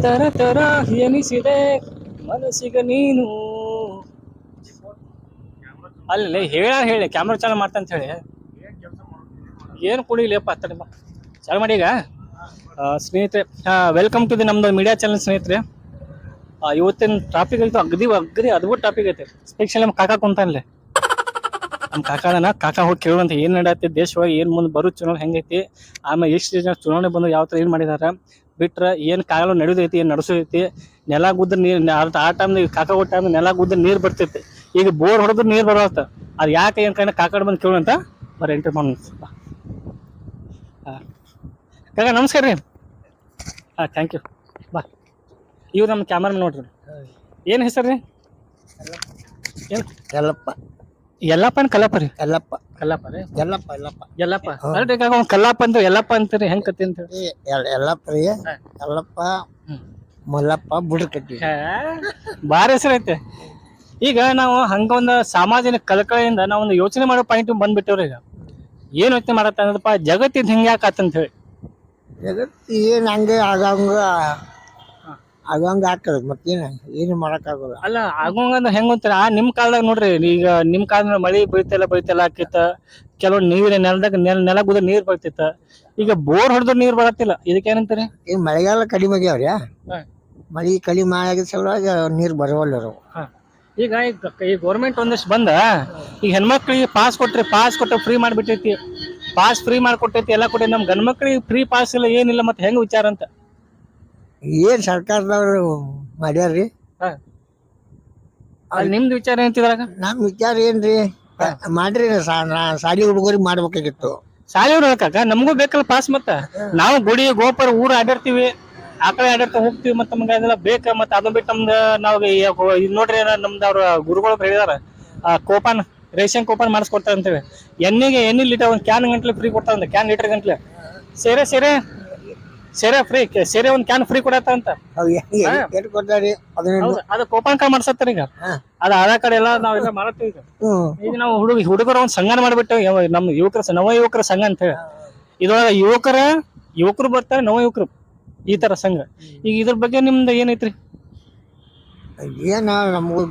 ತರ ತರ ಎನಿಸಿದೆ ಮನಸ್ಸಿಗೆ ನೀನು ಅಲ್ಲಿ ಹೇಳಿ ಕ್ಯಾಮ್ರಾ ಚಾಲು ಮಾಡ್ತಾ ಅಂತ ಹೇಳಿ ಏನು ಕುಡಿಲಿಯಪ್ಪ ಚಾಲು ಮಾಡಿ ಈಗ ಸ್ನೇಹಿತರೆ ವೆಲ್ಕಮ್ ಟು ದಿ ನಮ್ದು ಮೀಡಿಯಾ ಚಾನಲ್ ಸ್ನೇಹಿತರೆ ಇವತ್ತಿನ ಟಾಪಿಕ್ ಐತೆ ಅಗದಿ ಅದ್ಭುತ ಟಾಪಿಕ್ ಐತೆ ಸ್ಪೆಷಲ್ ನಮ್ಮ ಕಾಕ ಕುಂತಾನಲ್ಲ ನಮ್ಮ ಕಾಕ ಹೋಗಿ ಕೇಳುವಂತ ಏನ್ ನಡೆಯತ್ತೆ ದೇಶವಾಗಿ ಏನ್ ಮುಂದೆ ಬರೋ ಚುನಾವಣೆ ಹೆಂಗೈತಿ ಆಮೇಲೆ ಎಷ್ಟು ಜನ ಚುನಾವಣೆ ಬಂದು ಯಾವ ತರ ಏನ್ ಮಾಡಿದಾರ ಬಿಟ್ರ ಏನ್ ಕಾಲ ನಡೆದೈತಿ ಏನ್ ನಡೆಸೋದೈತಿ ನೆಲ ಗುದ್ದ ನೀರ್ ಆ ಟೈಮ್ ಕಾಕ ಹೋದ ಟೈಮ್ ನೆಲ ಗುದ್ದ ನೀರ್ ಬರ್ತೈತಿ ಈಗ ಬೋರ್ ಹೊಡೆದ್ರೆ ನೀರ್ ಬರತ್ತ ಅದ್ ಯಾಕೆ ಏನ್ ಕೈ ಕಾಕಡ ಬಂದು ಕೇಳುವಂತ ಬರ ಎಂಟ್ರಿ ಮಾಡ ಕಾಕ ನಮಸ್ಕಾರ ರೀ ಥ್ಯಾಂಕ್ ಯು ಬಾ ಇವ್ರು ನಮ್ಮ ಕ್ಯಾಮರಾ ನೋಡ್ರಿ ಏನ್ ಹೆಸರು ರೀ ಏನ್ ಎಲ್ಲಪ್ಪ ಎಲ್ಲಪ್ಪನ ಕಲ್ಲಪ್ಪ ರೀ ಎಲ್ಲಪ್ಪ ರೀ ಎಲ್ಲಪ್ಪ ಅಲ್ರಿ ಕಾಕ ಅವ್ನು ಕಲ್ಲಪ್ಪ ಅಂತ ಎಲ್ಲಪ್ಪ ಅಂತೀರಿ ಹೆಂಗ್ ಕತ್ತಿ ಅಂತ ಹೇಳಿ ಎಲ್ಲಪ್ಪ ರೀ ಎಲ್ಲಪ್ಪ ಮಲ್ಲಪ್ಪ ಬುಡಕಟ್ಟಿ ಬಾರಿ ಹೆಸರು ಐತೆ ಈಗ ನಾವು ಹಂಗೊಂದು ಸಾಮಾಜಿಕ ಕಳಕಳಿಯಿಂದ ನಾವೊಂದು ಯೋಚನೆ ಮಾಡೋ ಪಾಯಿಂಟ್ ಬಂದ್ಬಿಟ್ಟವ್ರಿ ಈಗ ಏನ್ ಯೋಚನೆ ಮಾಡತ್ತ ಅನ್ನೋದಪ್ಪ ಜಗತ್ತಿದ್ ಹಿಂಗ ಯಾಕಂತ ಹೇಳಿ ಜಗತ್ತು ಏನ್ ಹಂಗೆ ಆಗಂಗ ಆಗ್ತದ ಮತ್ತೇನ ಏನು ಮಾಡಕ್ಕಾಗಲ್ಲ ಅಲ್ಲ ಆಗೋಂಗ ಹೆಂಗಂತಾರ ನಿಮ್ ಕಾಲದಾಗ ನೋಡ್ರಿ ಈಗ ನಿಮ್ ಕಾಲದಾಗ ಮಳಿ ಬೈತೆಲ್ಲ ಆಕಿತ್ತ ಕೆಲವೊಂದು ನೀರಿನ ನೆಲ ಗುದ ನೀರ್ ಬರ್ತಿತ್ತ ಈಗ ಬೋರ್ ಹೊಡೆದ್ರೆ ನೀರ್ ಬರತ್ತಿಲ್ಲ ಇದಕ್ಕೆ ಏನಂತಾರೆ ಈಗ ಮಳೆಗಾಲ ಕಡಿಮೆ ಆಗ್ಯಾವ್ರಿ ಮಳಿ ಕಡಿಮೆ ಆಗಿದ ಸಲುವಾಗಿ ನೀರ್ ಬರವಲ್ಲರು ಈಗ ಈ ಗೌರ್ಮೆಂಟ್ ಒಂದಷ್ಟು ಬಂದ ಈಗ ಹೆಣ್ಮಕ್ಳಿಗೆ ಪಾಸ್ ಕೊಟ್ರೆ ಫ್ರೀ ಮಾಡ್ಬಿಟ್ಟೈತಿ ಪಾಸ್ ಫ್ರೀ ಮಾಡ್ಕೊಟ್ಟೈತಿ ಎಲ್ಲ ಕೊಟ್ಟೈತಿ ನಮ್ ಗಂಡ್ಮಕ್ಳಿಗೆ ಫ್ರೀ ಪಾಸ್ ಇಲ್ಲ ಏನಿಲ್ಲ ಮತ್ತೆ ಹೆಂಗ್ ವಿಚಾರ ಅಂತ ಏನ್ ಸರ್ಕಾರದವ್ರು ಮಾಡ್ಯಾರ್ರಿ ನಿಮ್ದು ವಿಚಾರ ಏನಂತಿದ್ರಾಗ ನಮ್ ವಿಚಾರ ಏನ್ರಿ ಮಾಡ್ರಿ ಶಾಲಿ ಹುಡುಗರಿಗೆ ಮಾಡ್ಬೇಕಾಗಿತ್ತು ಶಾಲೆಯವ್ರು ಹೇಳ್ಕಾಕ ನಮಗೂ ಬೇಕಲ್ಲ ಪಾಸ್ ಮತ್ತ ನಾವು ಗುಡಿ ಗೋಪುರ ಊರು ಆಡಾಡ್ತೀವಿ ಆ ಕಡೆ ಆಡಾಡ್ತಾ ಹೋಗ್ತಿವಿ ಮತ್ತ ನಮ್ಗೆ ಅದೆಲ್ಲ ಬೇಕ ಮತ್ತ ಅದನ್ನ ಬಿಟ್ಟು ನಮ್ದು ನಾವು ನೋಡ್ರಿ ನಮ್ದು ಅವ್ರ ಗುರುಗಳು ಹೇಳಿದಾರ ಕೋಪನ್ ರೇಷನ್ ಕೋಪನ್ ಮಾಡಿಸ್ಕೊಡ್ತಾರ ಅಂತೇಳಿ ಎಣ್ಣೆ ಲೀಟರ್ ಒಂದ್ ಕ್ಯಾನ್ ಗಂಟ್ಲೆ ಫ್ರೀ ಕೊಡ್ತಾರ ಒಂದು ಕ್ಯಾನ್ ಲೀಟರ್ ಗಂಟ್ಲೆ ಸೇರೆ ಫ್ರೀ ಸೇರೆ ಒಂದ್ ಕ್ಯಾನ್ ಫ್ರೀ ಕೊಡತ್ತ ಅಂತ ಕೊಡ್ತಾರಿ ಅದು ಕೋಪನ್ ಕಾರ್ಡ್ ಮಾಡ್ಸತ್ತಾರ ಈಗ ಅದ ಆಧಾರ್ ಕಾರ್ಡ್ ಎಲ್ಲ ನಾವೆಲ್ಲ ಮಾಡತ್ತೀವಿ ಈಗ ನಾವು ಹುಡುಗರ ಒಂದ್ ಸಂಘನ ಮಾಡ್ಬಿಟ್ಟೇವ್ ನಮ್ ನವ ಯುವಕರ ಸಂಘ ಅಂತ ಹೇಳಿ ಇದ್ರೊಳಗ ಯುವಕರು ಬರ್ತಾರೆ ನವ ಯುವಕರು ಈ ತರ ಸಂಘ ಈಗ ಇದ್ರ ಬಗ್ಗೆ ನಿಮ್ದು ಏನೈತ್ರಿ ಏನ ನಮಗೂ